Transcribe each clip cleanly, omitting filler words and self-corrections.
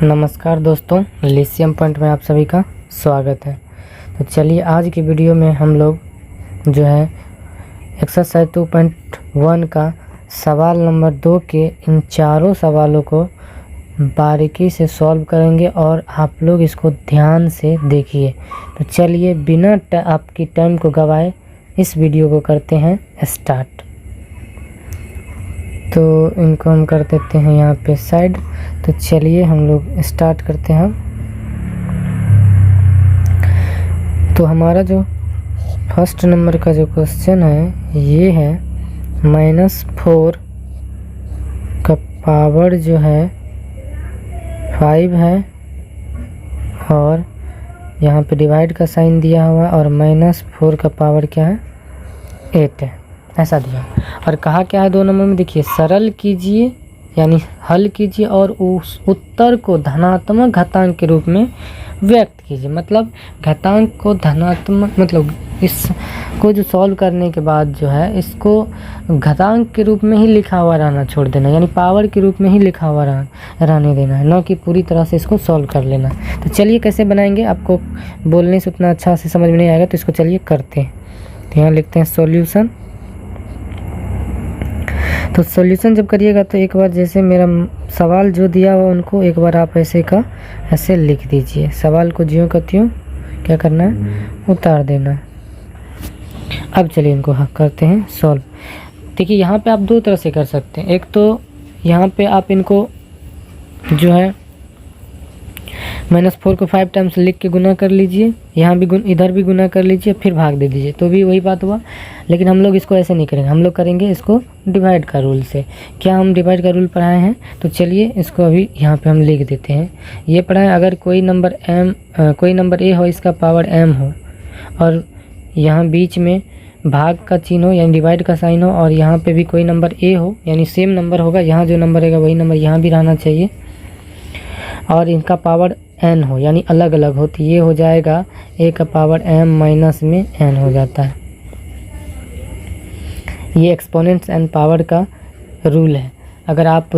नमस्कार दोस्तों, lithium point में आप सभी का स्वागत है। तो चलिए आज की वीडियो में हम लोग जो है एक्सरसाइज 2.1 का सवाल नंबर 2 के इन चारों सवालों को बारीकी से सॉल्व करेंगे और आप लोग इसको ध्यान से देखिए। तो चलिए बिना आपकी टाइम को गवाए इस वीडियो को करते हैं स्टार्ट। तो इनको हम कर देते हैं यहाँ पे साइड। तो चलिए हम लोग स्टार्ट करते हैं। तो हमारा जो फर्स्ट नंबर का जो क्वेश्चन है ये है -4 का पावर जो है 5 है और यहाँ पे डिवाइड का साइन दिया हुआ और -4 का पावर क्या है 8 है, ऐसा दिया। और कहा क्या है 2 नंबर में, देखिए सरल कीजिए यानी हल कीजिए और उस उत्तर को धनात्मक घातांक के रूप में व्यक्त कीजिए। मतलब घातांक को धनात्मक, मतलब इसको जो सॉल्व करने के बाद जो है इसको घातांक के रूप में ही लिखा हुआ रहना छोड़ देना, यानी पावर के रूप में ही लिखा हुआ रहने देना है, न कि पूरी तरह से इसको सॉल्व कर लेना। तो चलिए कैसे बनाएंगे, आपको बोलने से उतना अच्छा से समझ में नहीं आएगा, तो इसको चलिए करते हैं। तो यहाँ लिखते हैं सॉल्यूशन। तो सॉल्यूशन जब करिएगा तो एक बार जैसे मेरा सवाल जो दिया हुआ उनको एक बार आप ऐसे का ऐसे लिख दीजिए। सवाल को ज्यों का त्यों क्या करना है, उतार देना है। अब चलिए इनको करते हैं सॉल्व। देखिए यहाँ पे आप 2 तरह से कर सकते हैं। एक तो यहाँ पे आप इनको जो है -4 को 5 टाइम्स लिख के गुना कर लीजिए, यहाँ भी इधर भी गुना कर लीजिए, फिर भाग दे दीजिए, तो भी वही बात हुआ। लेकिन हम लोग इसको ऐसे नहीं करेंगे, हम लोग करेंगे इसको डिवाइड का रूल से। क्या हम डिवाइड का रूल पढ़ाए हैं, तो चलिए इसको अभी यहाँ पे हम लिख देते हैं। ये पढ़ाएं, अगर कोई नंबर ए हो, इसका पावर m हो और यहाँ बीच में भाग का चिन्ह हो यानी डिवाइड का साइन हो, और यहाँ पे भी कोई नंबर ए हो यानी सेम नंबर होगा, यहाँ जो नंबर रहेगा वही नंबर यहाँ भी रहना चाहिए, और इनका पावर n हो यानी अलग अलग हो, तो ये हो जाएगा a का पावर m माइनस में n हो जाता है। ये एक्सपोनेंट्स एंड पावर का रूल है। अगर आप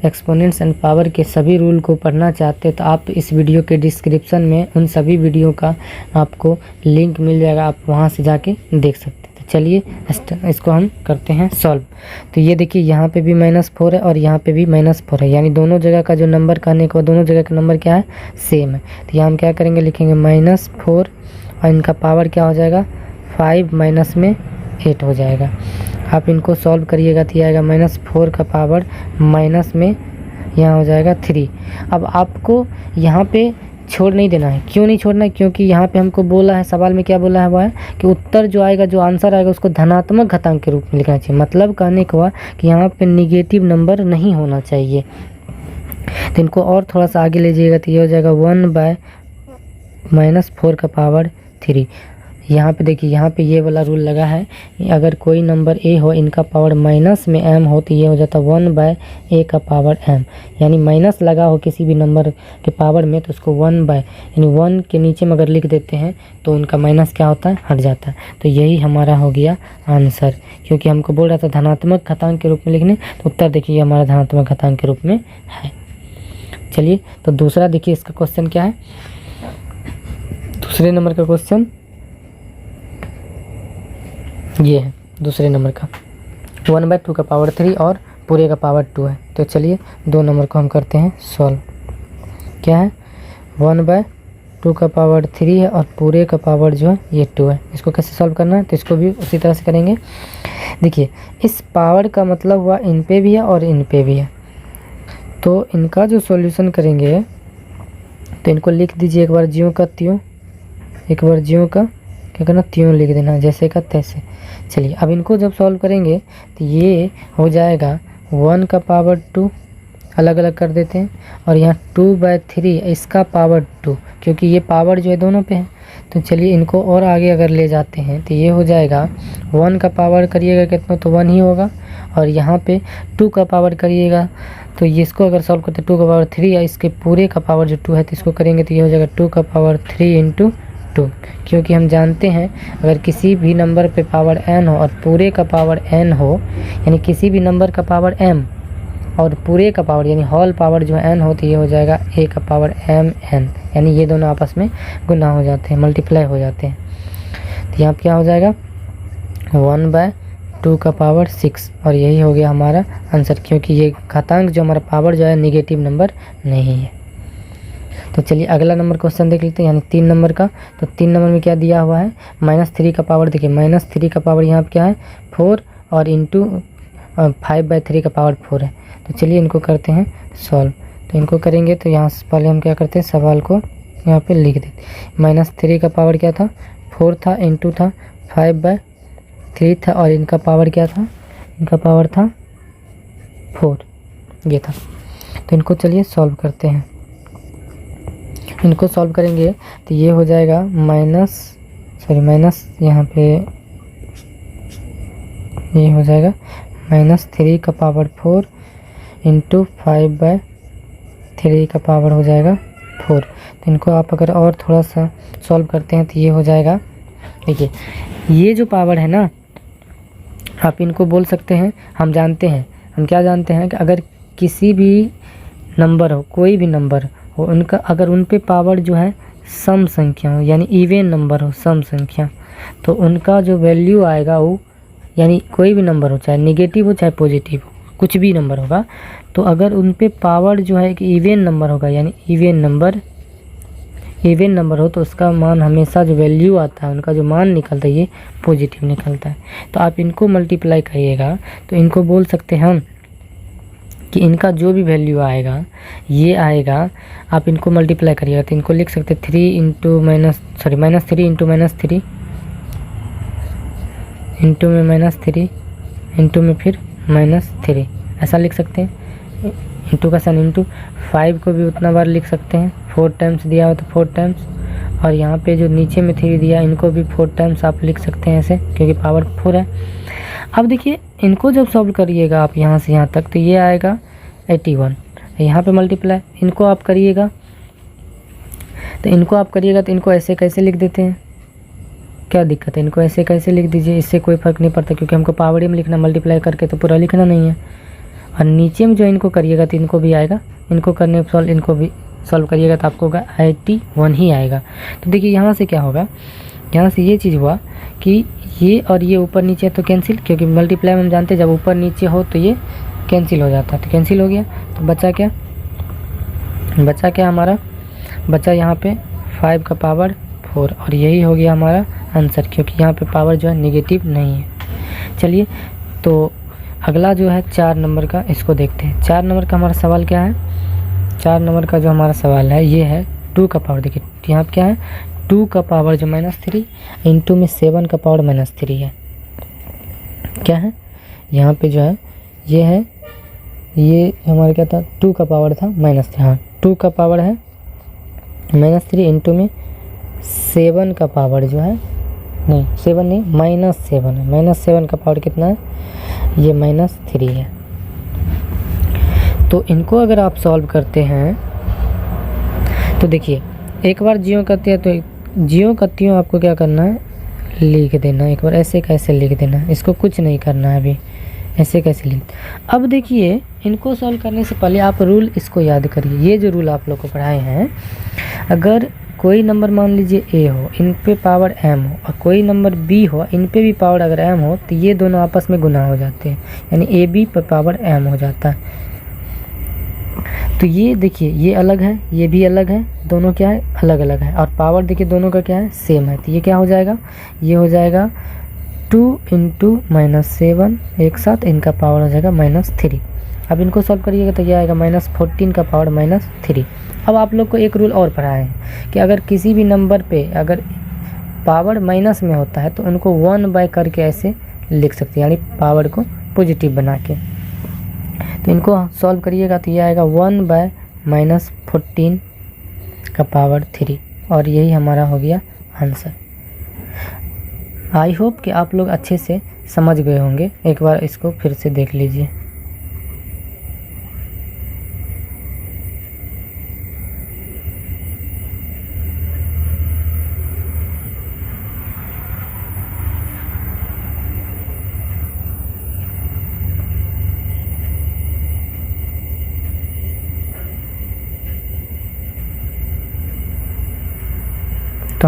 एक्सपोनेंट्स एंड पावर के सभी रूल को पढ़ना चाहते हैं तो आप इस वीडियो के डिस्क्रिप्शन में उन सभी वीडियो का आपको लिंक मिल जाएगा, आप वहां से जाके देख सकते हैं। तो चलिए इसको हम करते हैं सॉल्व। तो ये देखिए यहाँ पे भी -4 है और यहाँ पे भी -4 है, यानी दोनों जगह का जो नंबर कहने के बाद दोनों जगह का नंबर क्या है, सेम है। तो यहाँ हम क्या करेंगे, लिखेंगे -4 और इनका पावर क्या हो जाएगा 5 माइनस में 8 हो जाएगा। आप इनको सॉल्व करिएगा तो आएगा -4 का पावर माइनस में यहाँ हो जाएगा 3। अब आपको यहाँ पे छोड़ नहीं देना है। क्यों नहीं छोड़ना है, क्योंकि यहाँ पे हमको बोला है, सवाल में क्या बोला है वो है कि उत्तर जो आएगा, जो आंसर आएगा उसको धनात्मक घातांक के रूप में लिखना चाहिए। मतलब कहने को हुआ कि यहाँ पे निगेटिव नंबर नहीं होना चाहिए। तो इनको और थोड़ा सा आगे ले जाइएगा तो ये हो जाएगा 1/-4 का पावर 3। यहाँ पे देखिए, यहाँ पे ये वाला रूल लगा है, अगर कोई नंबर ए हो, इनका पावर माइनस में m हो, तो ये हो जाता 1/a का पावर m, यानी माइनस लगा हो किसी भी नंबर के पावर में तो उसको 1 यानी 1 के नीचे में अगर लिख देते हैं तो उनका माइनस क्या होता है, हट जाता है। तो यही हमारा हो गया आंसर, क्योंकि हमको बोल रहा था धनात्मक घातांक के रूप में लिखने, तो उत्तर देखिए हमारा धनात्मक घातांक के रूप में है। चलिए तो दूसरा देखिए इसका क्वेश्चन क्या है। दूसरे नंबर का क्वेश्चन ये है, दूसरे नंबर का 1/2 का पावर 3 और पूरे का पावर 2 है। तो चलिए 2 नंबर को हम करते हैं सॉल्व। क्या है, 1/2 का पावर 3 है और पूरे का पावर जो है ये 2 है। इसको कैसे सॉल्व करना है, तो इसको भी उसी तरह से करेंगे। देखिए इस पावर का मतलब हुआ इन पे भी है और इन पे भी है, तो इनका जो सॉल्यूशन करेंगे तो इनको लिख दीजिए एक बार ज्यों का त्यों, एक बार ज्यों का क्या करना, त्यों लिख देना, जैसे का तैसे। चलिए अब इनको जब सॉल्व करेंगे तो ये हो जाएगा 1 का पावर 2, अलग अलग कर देते हैं, और यहाँ 2/3 इसका पावर 2, क्योंकि ये पावर जो है दोनों पे है। तो चलिए इनको और आगे अगर ले जाते हैं तो ये हो जाएगा 1 का पावर करिएगा कितना, तो 1 ही होगा, और यहाँ पे 2 का पावर करिएगा तो ये इसको अगर सॉल्व करते 2 का पावर 3 या इसके पूरे का पावर जो 2 है तो इसको करेंगे तो ये हो जाएगा 2 का पावर 3 × 2, क्योंकि हम जानते हैं अगर किसी भी नंबर पे पावर n हो और पूरे का पावर n हो, यानी किसी भी नंबर का पावर m और पूरे का पावर यानी होल पावर जो n हो तो ये हो जाएगा a का पावर mn, यानी ये दोनों आपस में गुना हो जाते हैं, मल्टीप्लाई हो जाते हैं। तो यहाँ क्या हो जाएगा 1/2 का पावर 6, और यही हो गया हमारा आंसर, क्योंकि ये घातांक जो हमारा पावर जो है नेगेटिव नंबर नहीं है। तो चलिए अगला नंबर क्वेश्चन देख लेते हैं, यानी 3 नंबर का। तो 3 नंबर में क्या दिया हुआ है, -3 का पावर। देखिए -3 का पावर यहाँ पर क्या है 4, और इंटू 5/3 का पावर 4 है। तो चलिए इनको करते हैं सॉल्व। तो इनको करेंगे तो यहाँ से पहले हम क्या करते हैं, सवाल को यहाँ पे लिख देते। -3 का पावर क्या था 4 था, इंटू था 5/3 था, और इनका पावर क्या था, इनका पावर था 4, ये था। तो इनको चलिए सॉल्व करते हैं। इनको सॉल्व करेंगे तो ये हो जाएगा माइनस यहाँ पे ये हो जाएगा -3 का पावर 4 इंटू 5/3 का पावर हो जाएगा 4। तो इनको आप अगर और थोड़ा सा सॉल्व करते हैं तो ये हो जाएगा, देखिए ये जो पावर है ना, आप इनको बोल सकते हैं, हम क्या जानते हैं कि अगर किसी भी नंबर हो, कोई भी नंबर हो, उनका अगर उन पे पावर जो है सम संख्या हो, यानी इवन नंबर हो, सम संख्या, तो उनका जो वैल्यू आएगा वो, यानी कोई भी नंबर हो, चाहे नेगेटिव हो चाहे पॉजिटिव हो, कुछ भी नंबर होगा, तो अगर उन पे पावर जो है कि इवन नंबर होगा, यानी इवन नंबर हो, तो उसका मान हमेशा जो वैल्यू आता है, उनका जो मान निकलता है ये पॉजिटिव निकलता है। तो आप इनको मल्टीप्लाई करिएगा तो इनको बोल सकते हैं हम कि इनका जो भी वैल्यू आएगा ये आएगा, आप इनको मल्टीप्लाई करिएगा तो इनको लिख सकते हैं -3 इंटू -3 इंटू में -3 इंटू में फिर -3, ऐसा लिख सकते हैं। इंटू का साइन इंटू 5 को भी उतना बार लिख सकते हैं, 4 टाइम्स दिया हो तो 4 टाइम्स, और यहाँ पे जो नीचे में 3 दिया इनको भी 4 टाइम्स आप लिख सकते हैं ऐसे, क्योंकि पावर 4 है। अब देखिए इनको जब सॉल्व करिएगा आप यहाँ से यहाँ तक तो ये आएगा 81, यहाँ पे मल्टीप्लाई इनको आप करिएगा तो इनको ऐसे कैसे लिख देते हैं, क्या दिक्कत है, इनको ऐसे कैसे लिख दीजिए, इससे कोई फ़र्क नहीं पड़ता, क्योंकि हमको पावर ही में लिखना, मल्टीप्लाई करके तो पूरा लिखना नहीं है। और नीचे में जो इनको करिएगा तो इनको भी आएगा, इनको भी सॉल्व करिएगा तो आपको होगा 81 ही आएगा। तो देखिए यहाँ से क्या होगा, यहाँ से ये चीज़ हुआ कि ये और ये ऊपर नीचे तो कैंसिल, क्योंकि मल्टीप्लाई में हम जानते हैं जब ऊपर नीचे हो तो ये कैंसिल हो जाता है, तो कैंसिल हो गया। तो बचा क्या हमारा, बचा यहाँ पे 5 का पावर 4, और यही हो गया हमारा आंसर, क्योंकि यहाँ पे पावर जो है नेगेटिव नहीं है। चलिए तो अगला जो है 4 नंबर का, इसको देखते हैं। 4 नंबर का हमारा सवाल क्या है, 4 नंबर का जो हमारा सवाल है ये है 2 का पावर। देखिए यहाँ क्या है 2 का पावर जो -3 इंटू में 7 का पावर -3 है, क्या है यहाँ पे जो है ये हमारा क्या था 2 का पावर था -3, हाँ 2 का पावर है -3 इंटू में 7 का पावर जो है नहीं -7 है, -7 का पावर कितना है, ये -3 है। तो इनको अगर आप सॉल्व करते हैं तो देखिए एक बार ज्यों करते हैं तो ज्यों करती हूँ आपको क्या करना है, लिख देना, एक बार ऐसे कैसे लिख देना, इसको कुछ नहीं करना है अभी, ऐसे कैसे लिख। अब देखिए इनको सॉल्व करने से पहले आप रूल इसको याद करिए, ये जो रूल आप लोग को पढ़ाए हैं, अगर कोई नंबर मान लीजिए a हो, इन पे पावर m हो, और कोई नंबर b हो, इन पे भी पावर अगर m हो, तो ये दोनों आपस में गुना हो जाते हैं, यानी ab पर पावर m हो जाता है। तो ये देखिए ये अलग है, ये भी अलग है, दोनों क्या है अलग अलग है, और पावर देखिए दोनों का क्या है सेम है। तो ये क्या हो जाएगा, ये हो जाएगा 2 इंटू -7, एक साथ इनका पावर हो जाएगा -3। अब इनको सॉल्व करिएगा तो ये आएगा -14 का पावर -3। अब आप लोग को एक रूल और पढ़ाए हैं कि अगर किसी भी नंबर पे अगर पावर माइनस में होता है तो उनको 1/, करके ऐसे लिख सकते हैं, यानी पावर को पॉजिटिव बना के। तो इनको सॉल्व करिएगा तो ये आएगा 1/-14 का पावर 3, और यही हमारा हो गया आंसर। आई होप कि आप लोग अच्छे से समझ गए होंगे, एक बार इसको फिर से देख लीजिए।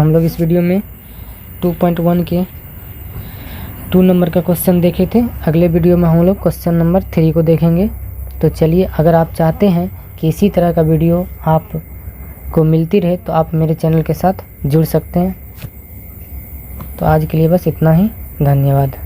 तो हम लोग इस वीडियो में 2.1 के 2 नंबर का क्वेश्चन देखे थे। अगले वीडियो में हम लोग क्वेश्चन नंबर 3 को देखेंगे। तो चलिए, अगर आप चाहते हैं कि इसी तरह का वीडियो आपको मिलती रहे तो आप मेरे चैनल के साथ जुड़ सकते हैं। तो आज के लिए बस इतना ही। धन्यवाद।